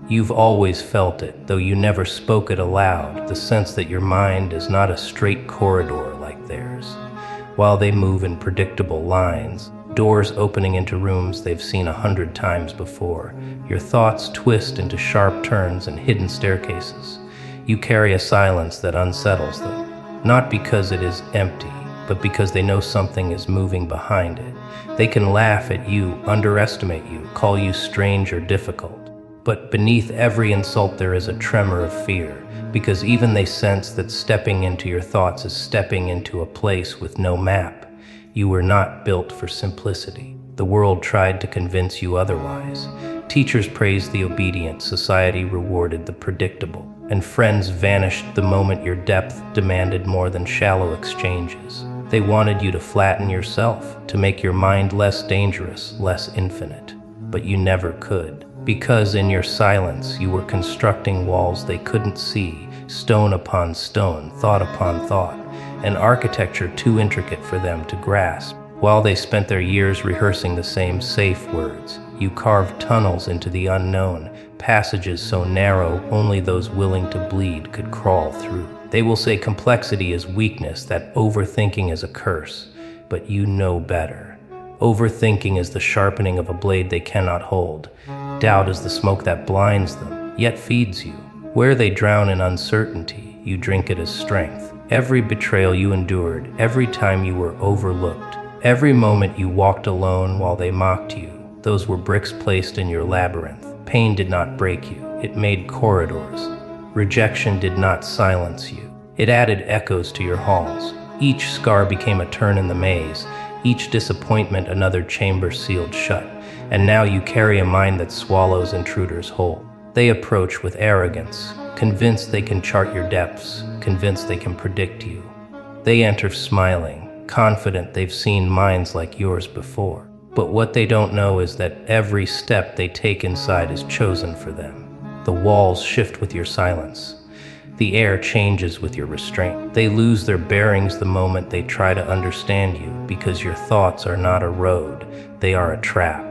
You've always felt it, though you never spoke it aloud, the sense that your mind is not a straight corridor like theirs. While they move in predictable lines, doors opening into rooms they've seen 100 times before, your thoughts twist into sharp turns and hidden staircases. You carry a silence that unsettles them, not because it is empty, but because they know something is moving behind it. They can laugh at you, underestimate you, call you strange or difficult. But beneath every insult there is a tremor of fear, because even they sense that stepping into your thoughts is stepping into a place with no map. You were not built for simplicity. The world tried to convince you otherwise. Teachers praised the obedient, society rewarded the predictable, and friends vanished the moment your depth demanded more than shallow exchanges. They wanted you to flatten yourself, to make your mind less dangerous, less infinite. But you never could. Because in your silence you were constructing walls they couldn't see, stone upon stone, thought upon thought, an architecture too intricate for them to grasp. While they spent their years rehearsing the same safe words, you carved tunnels into the unknown, passages so narrow only those willing to bleed could crawl through. They will say complexity is weakness, that overthinking is a curse, but you know better. Overthinking is the sharpening of a blade they cannot hold. Doubt is the smoke that blinds them, yet feeds you. Where they drown in uncertainty, you drink it as strength. Every betrayal you endured, every time you were overlooked, every moment you walked alone while they mocked you, those were bricks placed in your labyrinth. Pain did not break you, it made corridors. Rejection did not silence you, it added echoes to your halls. Each scar became a turn in the maze, each disappointment another chamber sealed shut. And now you carry a mind that swallows intruders whole. They approach with arrogance, convinced they can chart your depths, convinced they can predict you. They enter smiling, confident they've seen minds like yours before. But what they don't know is that every step they take inside is chosen for them. The walls shift with your silence. The air changes with your restraint. They lose their bearings the moment they try to understand you, because your thoughts are not a road, they are a trap.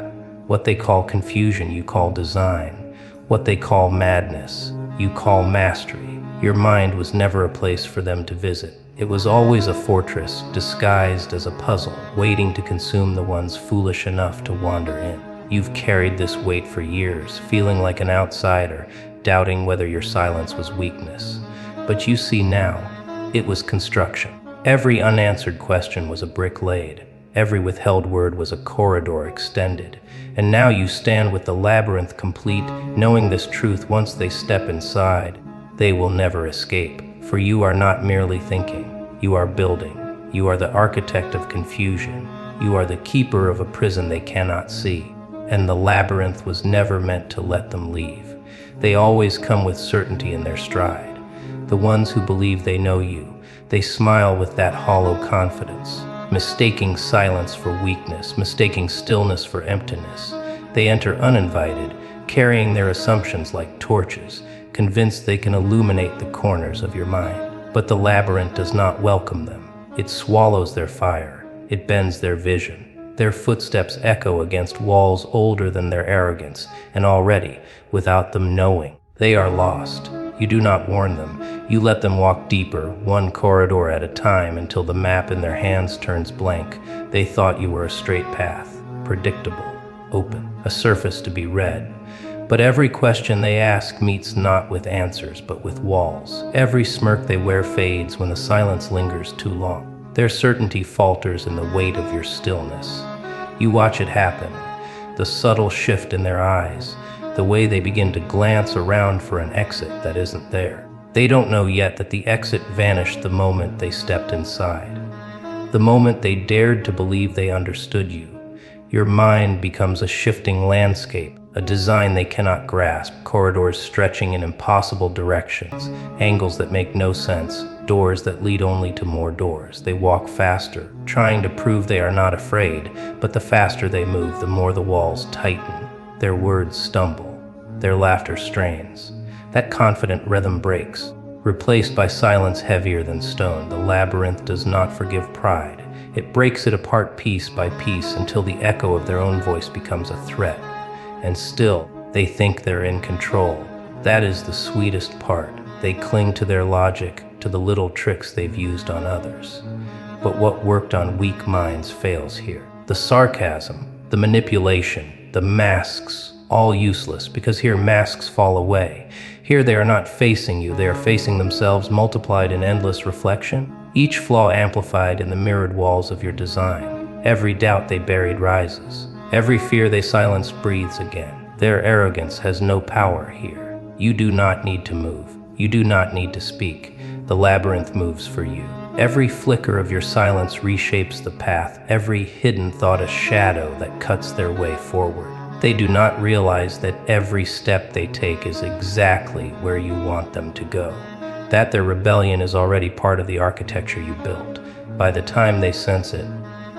What they call confusion, you call design. What they call madness, you call mastery. Your mind was never a place for them to visit. It was always a fortress, disguised as a puzzle, waiting to consume the ones foolish enough to wander in. You've carried this weight for years, feeling like an outsider, doubting whether your silence was weakness. But you see now, it was construction. Every unanswered question was a brick laid. Every withheld word was a corridor extended. And now you stand with the labyrinth complete, knowing this truth once they step inside, they will never escape. For you are not merely thinking, you are building. You are the architect of confusion. You are the keeper of a prison they cannot see. And the labyrinth was never meant to let them leave. They always come with certainty in their stride. The ones who believe they know you, they smile with that hollow confidence, mistaking silence for weakness, mistaking stillness for emptiness. They enter uninvited, carrying their assumptions like torches, convinced they can illuminate the corners of your mind. But the labyrinth does not welcome them. It swallows their fire. It bends their vision. Their footsteps echo against walls older than their arrogance, and already, without them knowing, they are lost. You do not warn them. You let them walk deeper, one corridor at a time, until the map in their hands turns blank. They thought you were a straight path, predictable, open, a surface to be read. But every question they ask meets not with answers, but with walls. Every smirk they wear fades when the silence lingers too long. Their certainty falters in the weight of your stillness. You watch it happen, the subtle shift in their eyes, the way they begin to glance around for an exit that isn't there. They don't know yet that the exit vanished the moment they stepped inside. The moment they dared to believe they understood you. Your mind becomes a shifting landscape, a design they cannot grasp, corridors stretching in impossible directions, angles that make no sense, doors that lead only to more doors. They walk faster, trying to prove they are not afraid, but the faster they move, the more the walls tighten. Their words stumble, their laughter strains. That confident rhythm breaks, replaced by silence heavier than stone. The labyrinth does not forgive pride. It breaks it apart piece by piece until the echo of their own voice becomes a threat. And still, They think they're in control. That is the sweetest part. They cling to their logic, to the little tricks they've used on others. But what worked on weak minds fails here. The sarcasm, the manipulation, the masks, all useless, because here masks fall away. Here they are not facing you, they are facing themselves, multiplied in endless reflection, each flaw amplified in the mirrored walls of your design. Every doubt they buried rises. Every fear they silenced breathes again. Their arrogance has no power here. You do not need to move. You do not need to speak. The labyrinth moves for you. Every flicker of your silence reshapes the path, every hidden thought a shadow that cuts their way forward. They do not realize that every step they take is exactly where you want them to go. That their rebellion is already part of the architecture you built. By the time they sense it,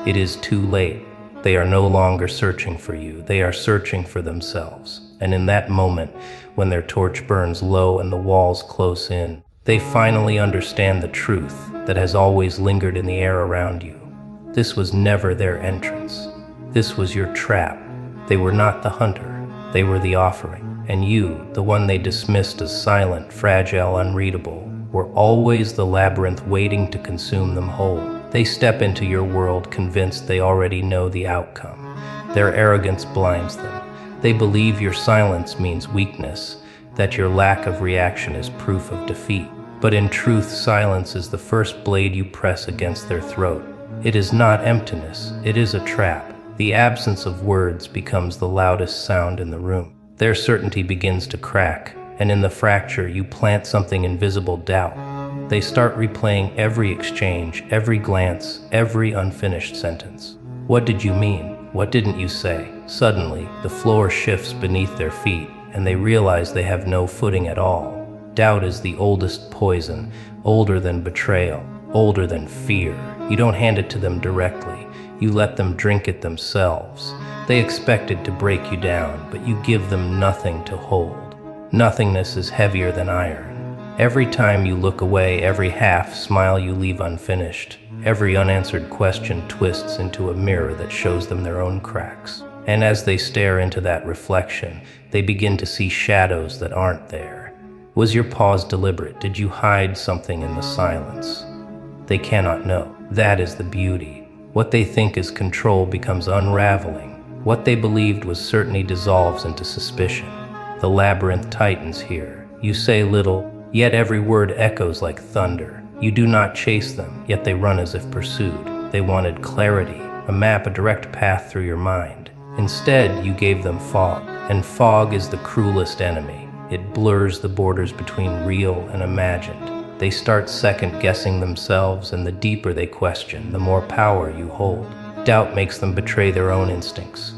it is too late. They are no longer searching for you, they are searching for themselves. And in that moment, when their torch burns low and the walls close in, they finally understand the truth that has always lingered in the air around you. This was never their entrance. This was your trap. They were not the hunter, they were the offering. And you, the one they dismissed as silent, fragile, unreadable, were always the labyrinth waiting to consume them whole. They step into your world convinced they already know the outcome. Their arrogance blinds them. They believe your silence means weakness, that your lack of reaction is proof of defeat. But in truth, silence is the first blade you press against their throat. It is not emptiness, it is a trap. The absence of words becomes the loudest sound in the room. Their certainty begins to crack, and in the fracture you plant something invisible: doubt. They start replaying every exchange, every glance, every unfinished sentence. What did you mean? What didn't you say? Suddenly, the floor shifts beneath their feet, and they realize they have no footing at all. Doubt is the oldest poison, older than betrayal, older than fear. You don't hand it to them directly. You let them drink it themselves. They expected to break you down, but you give them nothing to hold. Nothingness is heavier than iron. Every time you look away, every half smile you leave unfinished, every unanswered question twists into a mirror that shows them their own cracks. And as they stare into that reflection, they begin to see shadows that aren't there. Was your pause deliberate? Did you hide something in the silence? They cannot know. That is the beauty. What they think is control becomes unraveling. What they believed was certainty dissolves into suspicion. The labyrinth tightens here. You say little, yet every word echoes like thunder. You do not chase them, yet they run as if pursued. They wanted clarity, a map, a direct path through your mind. Instead, you gave them fog, and fog is the cruelest enemy. It blurs the borders between real and imagined. They start second-guessing themselves, and the deeper they question, the more power you hold. Doubt makes them betray their own instincts.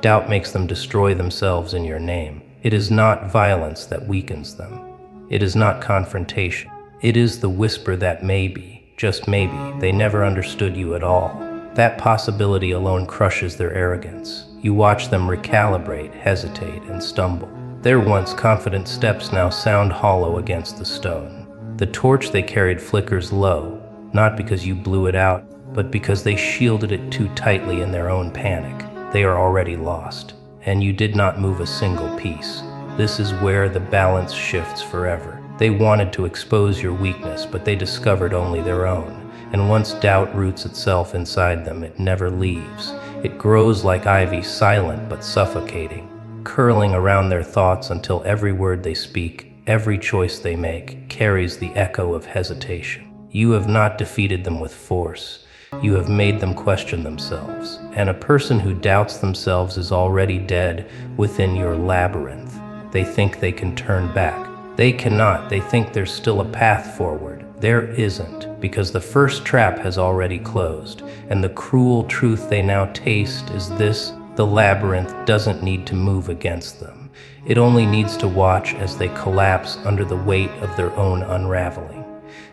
Doubt makes them destroy themselves in your name. It is not violence that weakens them. It is not confrontation. It is the whisper that maybe, just maybe, they never understood you at all. That possibility alone crushes their arrogance. You watch them recalibrate, hesitate, and stumble. Their once confident steps now sound hollow against the stone. The torch they carried flickers low, not because you blew it out, but because they shielded it too tightly in their own panic. They are already lost, and you did not move a single piece. This is where the balance shifts forever. They wanted to expose your weakness, but they discovered only their own. And once doubt roots itself inside them, it never leaves. It grows like ivy, silent but suffocating, curling around their thoughts until every word they speak, every choice they make, carries the echo of hesitation. You have not defeated them with force. You have made them question themselves. And a person who doubts themselves is already dead within your labyrinth. They think they can turn back. They cannot. They think there's still a path forward. There isn't, because the first trap has already closed. And the cruel truth they now taste is this: the labyrinth doesn't need to move against them. It only needs to watch as they collapse under the weight of their own unraveling.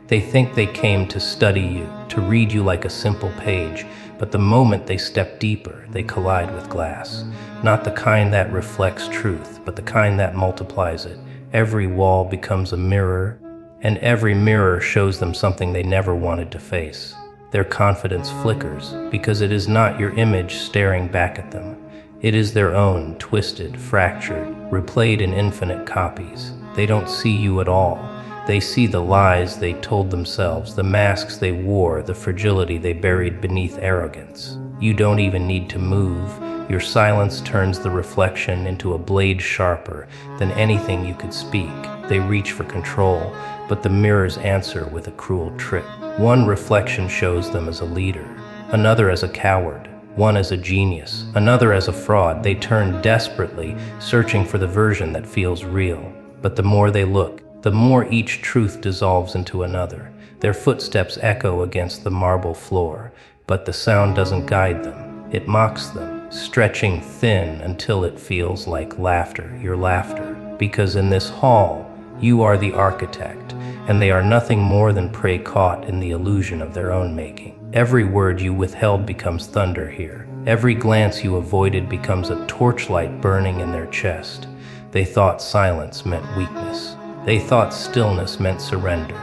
They think they came to study you, to read you like a simple page, but the moment they step deeper, they collide with glass. Not the kind that reflects truth, but the kind that multiplies it. Every wall becomes a mirror, and every mirror shows them something they never wanted to face. Their confidence flickers, because it is not your image staring back at them. It is their own, twisted, fractured, replayed in infinite copies. They don't see you at all. They see the lies they told themselves, the masks they wore, the fragility they buried beneath arrogance. You don't even need to move. Your silence turns the reflection into a blade sharper than anything you could speak. They reach for control, but the mirrors answer with a cruel trick. One reflection shows them as a leader, another as a coward, one as a genius, another as a fraud. They turn desperately, searching for the version that feels real. But the more they look, the more each truth dissolves into another. Their footsteps echo against the marble floor, but the sound doesn't guide them. It mocks them, stretching thin until it feels like laughter, your laughter. Because in this hall, you are the architect, and they are nothing more than prey caught in the illusion of their own making. Every word you withheld becomes thunder here. Every glance you avoided becomes a torchlight burning in their chest. They thought silence meant weakness. They thought stillness meant surrender.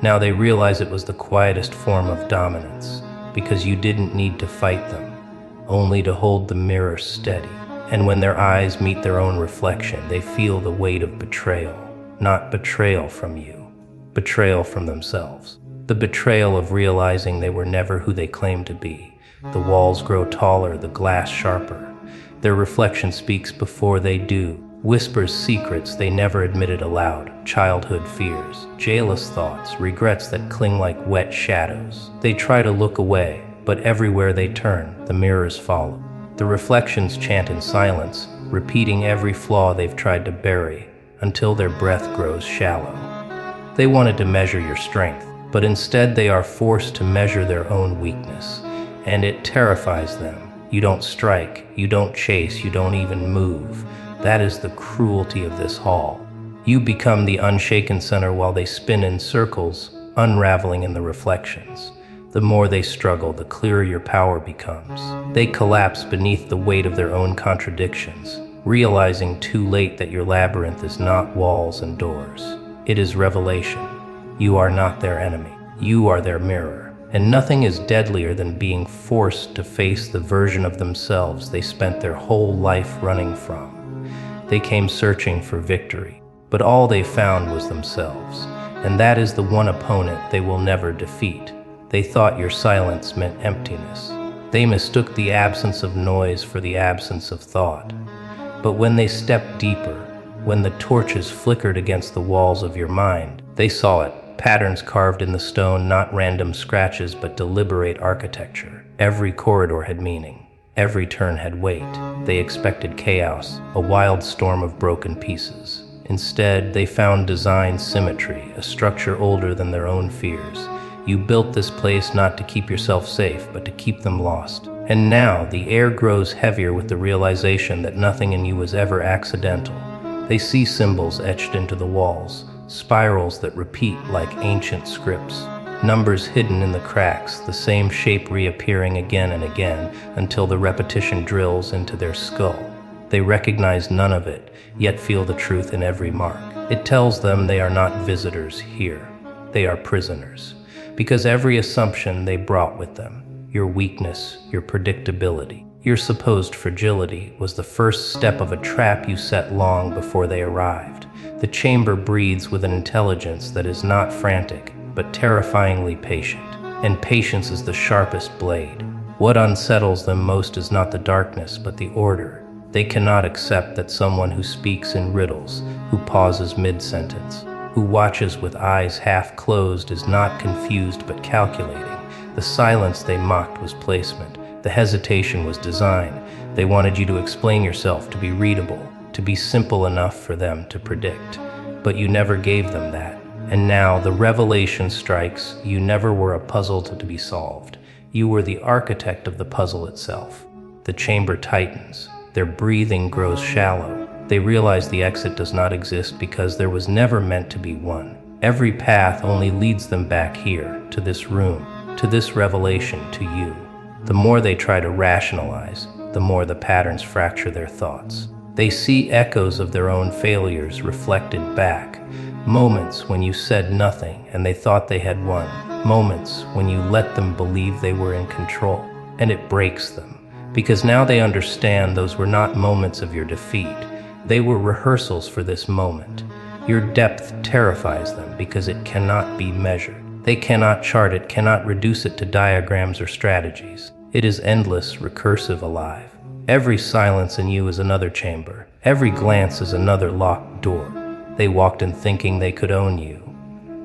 Now they realize it was the quietest form of dominance, because you didn't need to fight them, only to hold the mirror steady. And when their eyes meet their own reflection, they feel the weight of betrayal. Not betrayal from you, betrayal from themselves. The betrayal of realizing they were never who they claimed to be. The walls grow taller, the glass sharper. Their reflection speaks before they do, whispers secrets they never admitted aloud, childhood fears, jailous thoughts, regrets that cling like wet shadows. They try to look away, but everywhere they turn, the mirrors follow. The reflections chant in silence, repeating every flaw they've tried to bury, until their breath grows shallow. They wanted to measure your strength, but instead they are forced to measure their own weakness, and it terrifies them. You don't strike, you don't chase, you don't even move. That is the cruelty of this hall. You become the unshaken center while they spin in circles, unraveling in the reflections. The more they struggle, the clearer your power becomes. They collapse beneath the weight of their own contradictions, realizing too late that your labyrinth is not walls and doors. It is revelation. You are not their enemy. You are their mirror. And nothing is deadlier than being forced to face the version of themselves they spent their whole life running from. They came searching for victory, but all they found was themselves. And that is the one opponent they will never defeat. They thought your silence meant emptiness. They mistook the absence of noise for the absence of thought. But when they stepped deeper, when the torches flickered against the walls of your mind, they saw it. Patterns carved in the stone, not random scratches, but deliberate architecture. Every corridor had meaning. Every turn had weight. They expected chaos, a wild storm of broken pieces. Instead, they found design symmetry, a structure older than their own fears. You built this place not to keep yourself safe, but to keep them lost. And now, the air grows heavier with the realization that nothing in you was ever accidental. They see symbols etched into the walls, spirals that repeat like ancient scripts, numbers hidden in the cracks, the same shape reappearing again and again until the repetition drills into their skull. They recognize none of it, yet feel the truth in every mark. It tells them they are not visitors here. They are prisoners, because every assumption they brought with them, your weakness, your predictability, your supposed fragility, was the first step of a trap you set long before they arrived. The chamber breathes with an intelligence that is not frantic, but terrifyingly patient. And patience is the sharpest blade. What unsettles them most is not the darkness, but the order. They cannot accept that someone who speaks in riddles, who pauses mid-sentence, who watches with eyes half closed is not confused but calculating. The silence they mocked was placement. The hesitation was design. They wanted you to explain yourself, to be readable, to be simple enough for them to predict. But you never gave them that. And now the revelation strikes. You never were a puzzle to be solved. You were the architect of the puzzle itself. The chamber tightens. Their breathing grows shallow. They realize the exit does not exist because there was never meant to be one. Every path only leads them back here, to this room, to this revelation, to you. The more they try to rationalize, the more the patterns fracture their thoughts. They see echoes of their own failures reflected back. Moments when you said nothing and they thought they had won. Moments when you let them believe they were in control. And it breaks them, because now they understand those were not moments of your defeat. They were rehearsals for this moment. Your depth terrifies them because it cannot be measured. They cannot chart it, cannot reduce it to diagrams or strategies. It is endless, recursive, alive. Every silence in you is another chamber. Every glance is another locked door. They walked in thinking they could own you.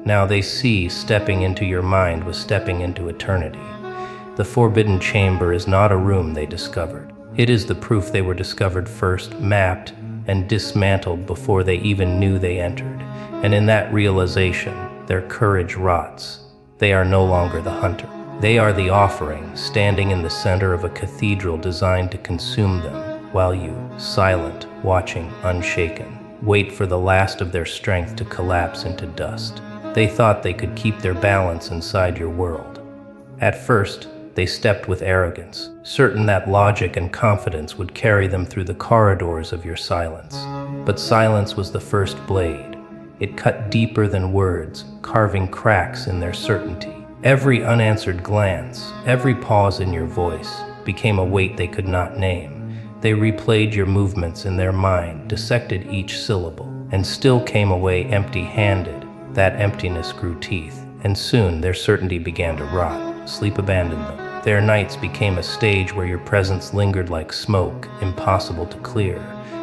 Now they see stepping into your mind was stepping into eternity. The forbidden chamber is not a room they discovered. It is the proof they were discovered first, mapped, and dismantled before they even knew they entered. And in that realization, their courage rots. They are no longer the hunter. They are the offering, standing in the center of a cathedral designed to consume them, while you, silent, watching, unshaken, wait for the last of their strength to collapse into dust. They thought they could keep their balance inside your world. At first, they stepped with arrogance, certain that logic and confidence would carry them through the corridors of your silence. But silence was the first blade. It cut deeper than words, carving cracks in their certainty. Every unanswered glance, every pause in your voice, became a weight they could not name. They replayed your movements in their mind, dissected each syllable, and still came away empty-handed. That emptiness grew teeth, and soon their certainty began to rot. Sleep abandoned them. Their nights became a stage where your presence lingered like smoke, impossible to clear.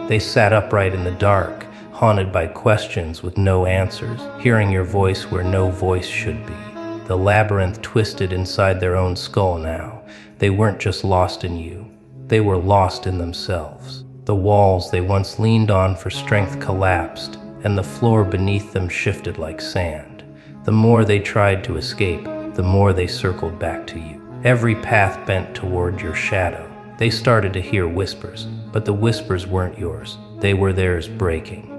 They sat upright in the dark, haunted by questions with no answers, hearing your voice where no voice should be. The labyrinth twisted inside their own skull now. They weren't just lost in you. They were lost in themselves. The walls they once leaned on for strength collapsed, and the floor beneath them shifted like sand. The more they tried to escape, the more they circled back to you. Every path bent toward your shadow. They started to hear whispers, but the whispers weren't yours. They were theirs breaking.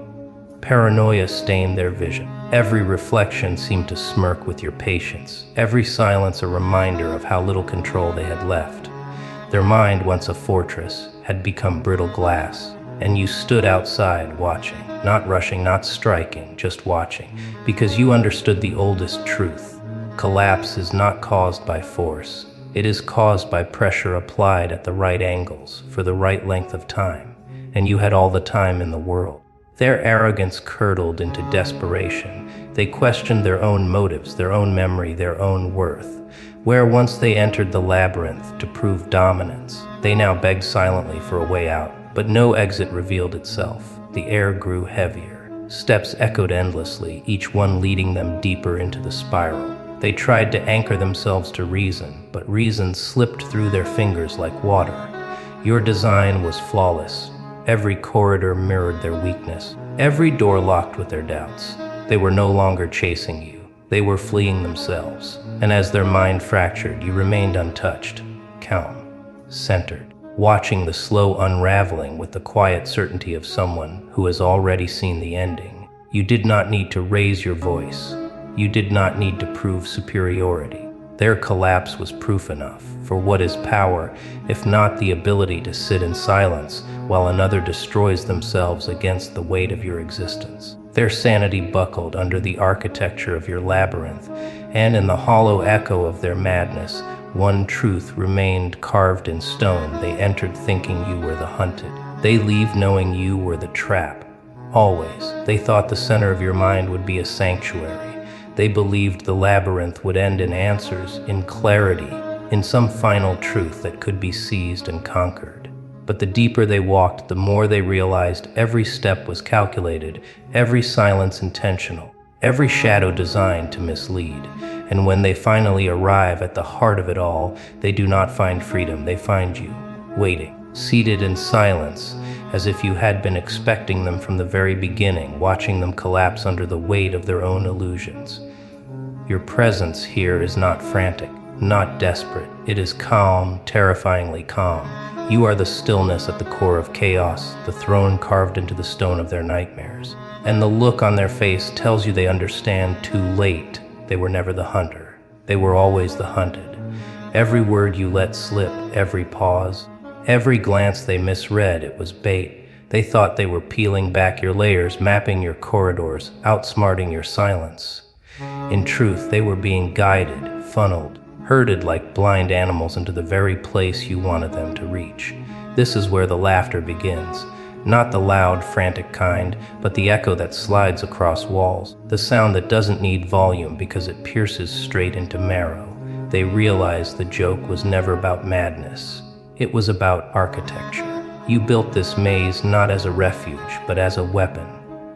Paranoia stained their vision. Every reflection seemed to smirk with your patience. Every silence a reminder of how little control they had left. Their mind, once a fortress, had become brittle glass, and you stood outside watching, not rushing, not striking, just watching, because you understood the oldest truth. Collapse is not caused by force. It is caused by pressure applied at the right angles, for the right length of time, and you had all the time in the world. Their arrogance curdled into desperation. They questioned their own motives, their own memory, their own worth. Where once they entered the labyrinth to prove dominance, they now begged silently for a way out, but no exit revealed itself. The air grew heavier. Steps echoed endlessly, each one leading them deeper into the spiral. They tried to anchor themselves to reason, but reason slipped through their fingers like water. Your design was flawless. Every corridor mirrored their weakness. Every door locked with their doubts. They were no longer chasing you. They were fleeing themselves. And as their mind fractured, you remained untouched, calm, centered, watching the slow unraveling with the quiet certainty of someone who has already seen the ending. You did not need to raise your voice. You did not need to prove superiority. Their collapse was proof enough. For what is power, if not the ability to sit in silence while another destroys themselves against the weight of your existence? Their sanity buckled under the architecture of your labyrinth, and in the hollow echo of their madness, one truth remained carved in stone. They entered thinking you were the hunted. They leave knowing you were the trap. Always, they thought the center of your mind would be a sanctuary. They believed the labyrinth would end in answers, in clarity, in some final truth that could be seized and conquered. But the deeper they walked, the more they realized every step was calculated, every silence intentional, every shadow designed to mislead. And when they finally arrive at the heart of it all, they do not find freedom, they find you, waiting, seated in silence, as if you had been expecting them from the very beginning, watching them collapse under the weight of their own illusions. Your presence here is not frantic, not desperate. It is calm, terrifyingly calm. You are the stillness at the core of chaos, the throne carved into the stone of their nightmares. And the look on their face tells you they understand too late. They were never the hunter. They were always the hunted. Every word you let slip, every pause, every glance they misread, it was bait. They thought they were peeling back your layers, mapping your corridors, outsmarting your silence. In truth, they were being guided, funneled, herded like blind animals into the very place you wanted them to reach. This is where the laughter begins. Not the loud, frantic kind, but the echo that slides across walls, the sound that doesn't need volume because it pierces straight into marrow. They realized the joke was never about madness. It was about architecture. You built this maze not as a refuge, but as a weapon.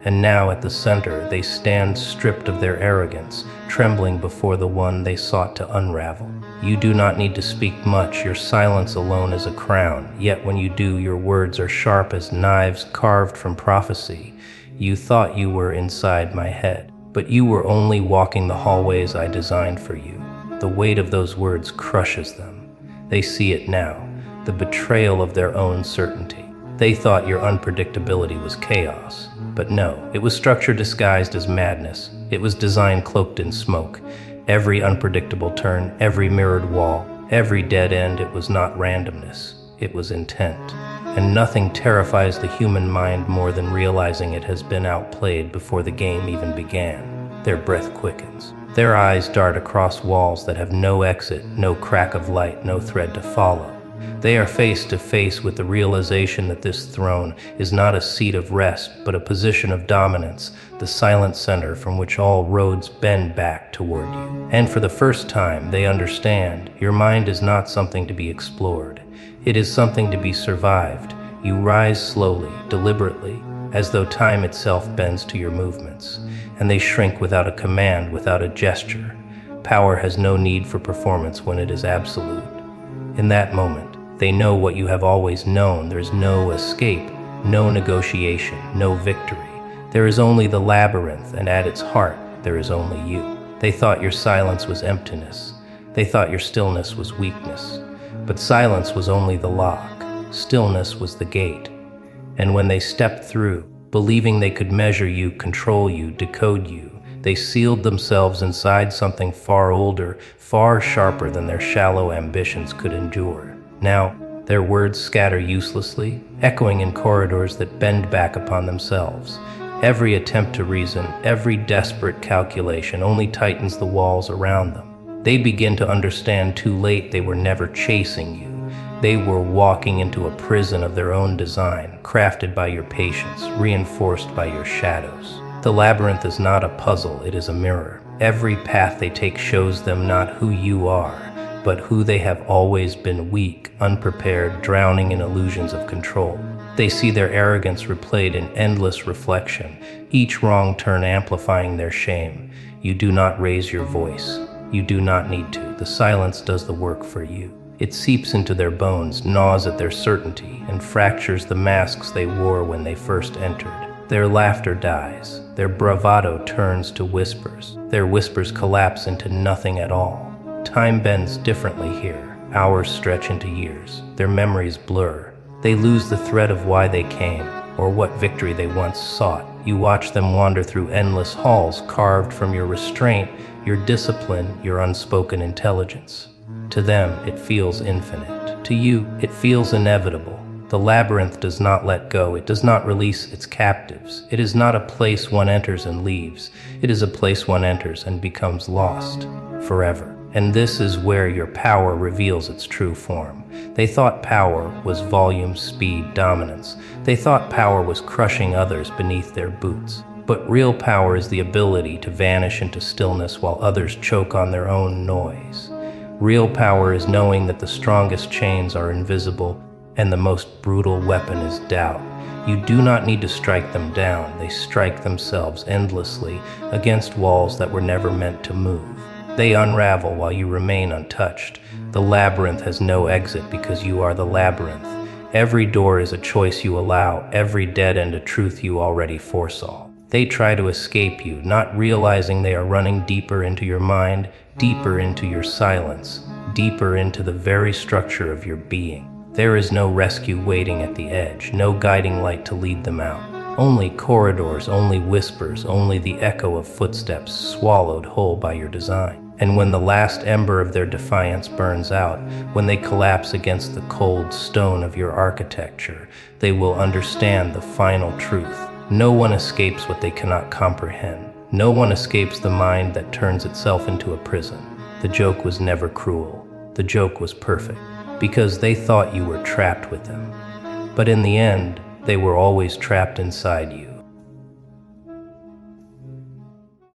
And now at the center, they stand stripped of their arrogance, trembling before the one they sought to unravel. You do not need to speak much, your silence alone is a crown, yet when you do, your words are sharp as knives carved from prophecy. You thought you were inside my head, but you were only walking the hallways I designed for you. The weight of those words crushes them. They see it now, the betrayal of their own certainty. They thought your unpredictability was chaos. But no, it was structure disguised as madness. It was design cloaked in smoke. Every unpredictable turn, every mirrored wall, every dead end, it was not randomness. It was intent. And nothing terrifies the human mind more than realizing it has been outplayed before the game even began. Their breath quickens. Their eyes dart across walls that have no exit, no crack of light, no thread to follow. They are face to face with the realization that this throne is not a seat of rest, but a position of dominance, the silent center from which all roads bend back toward you. And for the first time, they understand your mind is not something to be explored. It is something to be survived. You rise slowly, deliberately, as though time itself bends to your movements, and they shrink without a command, without a gesture. Power has no need for performance when it is absolute. In that moment, they know what you have always known. There is no escape, no negotiation, no victory. There is only the labyrinth, and at its heart, there is only you. They thought your silence was emptiness. They thought your stillness was weakness. But silence was only the lock. Stillness was the gate. And when they stepped through, believing they could measure you, control you, decode you, they sealed themselves inside something far older, far sharper than their shallow ambitions could endure. Now, their words scatter uselessly, echoing in corridors that bend back upon themselves. Every attempt to reason, every desperate calculation only tightens the walls around them. They begin to understand too late they were never chasing you. They were walking into a prison of their own design, crafted by your patience, reinforced by your shadows. The labyrinth is not a puzzle, it is a mirror. Every path they take shows them not who you are, but who they have always been: weak, unprepared, drowning in illusions of control. They see their arrogance replayed in endless reflection, each wrong turn amplifying their shame. You do not raise your voice. You do not need to. The silence does the work for you. It seeps into their bones, gnaws at their certainty, and fractures the masks they wore when they first entered. Their laughter dies. Their bravado turns to whispers. Their whispers collapse into nothing at all. Time bends differently here. Hours stretch into years. Their memories blur. They lose the thread of why they came, or what victory they once sought. You watch them wander through endless halls carved from your restraint, your discipline, your unspoken intelligence. To them, it feels infinite. To you, it feels inevitable. The labyrinth does not let go. It does not release its captives. It is not a place one enters and leaves. It is a place one enters and becomes lost forever. And this is where your power reveals its true form. They thought power was volume, speed, dominance. They thought power was crushing others beneath their boots. But real power is the ability to vanish into stillness while others choke on their own noise. Real power is knowing that the strongest chains are invisible and the most brutal weapon is doubt. You do not need to strike them down. They strike themselves endlessly against walls that were never meant to move. They unravel while you remain untouched. The labyrinth has no exit because you are the labyrinth. Every door is a choice you allow, every dead end a truth you already foresaw. They try to escape you, not realizing they are running deeper into your mind, deeper into your silence, deeper into the very structure of your being. There is no rescue waiting at the edge, no guiding light to lead them out. Only corridors, only whispers, only the echo of footsteps swallowed whole by your design. And when the last ember of their defiance burns out, when they collapse against the cold stone of your architecture, they will understand the final truth. No one escapes what they cannot comprehend. No one escapes the mind that turns itself into a prison. The joke was never cruel. The joke was perfect, because they thought you were trapped with them. But in the end, they were always trapped inside you.